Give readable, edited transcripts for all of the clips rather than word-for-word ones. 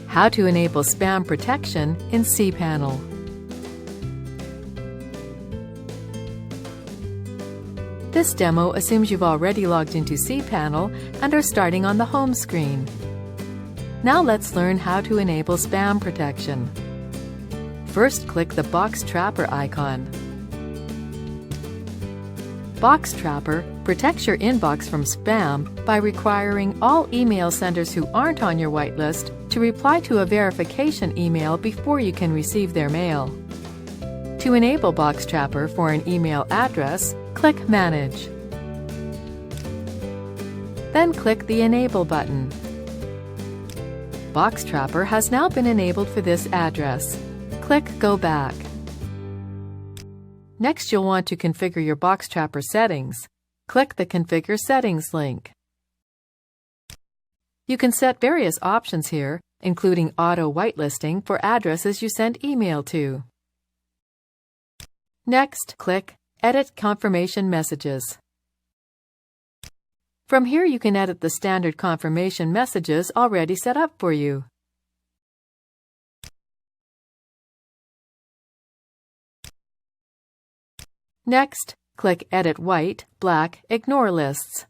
How to enable spam protection in cPanel. This demo assumes you've already logged into cPanel and are starting on the home screen. Now let's learn how to enable spam protection. First, click the Box Trapper icon. Box Trapper protects your inbox from spam by requiring all email senders who aren't on your whitelist to reply to a verification email before you can receive their mail. To enable Box Trapper for an email address, click Manage. Then click the Enable button. Box Trapper has now been enabled for this address. Click Go Back. Next, you'll want to configure your Box Trapper settings. Click the Configure Settings link. You can set various options here, including auto whitelisting for addresses you send email to. Next, click Edit Confirmation Messages. From here, you can edit the standard confirmation messages already set up for you. Next, click Edit White, Black, Ignore Lists.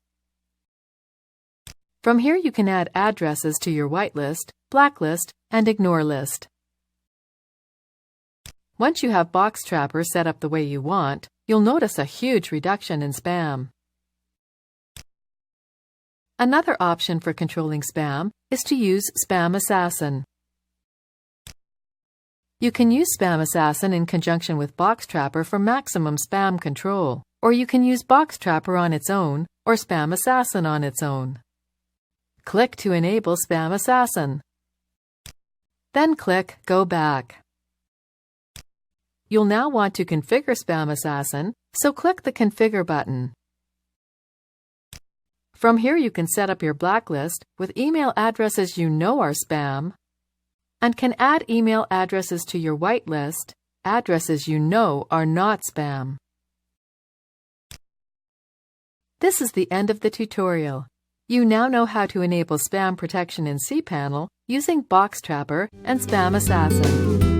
From here, you can add addresses to your whitelist, blacklist, and ignore list. Once you have Box Trapper set up the way you want, you'll notice a huge reduction in spam. Another option for controlling spam is to use Spam Assassin. You can use Spam Assassin in conjunction with Box Trapper for maximum spam control, or you can use Box Trapper on its own or Spam Assassin on its own. Click to enable Spam Assassin. Then click Go Back. You'll now want to configure Spam Assassin, so click the Configure button. From here, you can set up your blacklist with email addresses you know are spam, and can add email addresses to your whitelist, addresses you know are not spam. This is the end of the tutorial. You now know how to enable spam protection in cPanel using Box Trapper and Spam Assassin.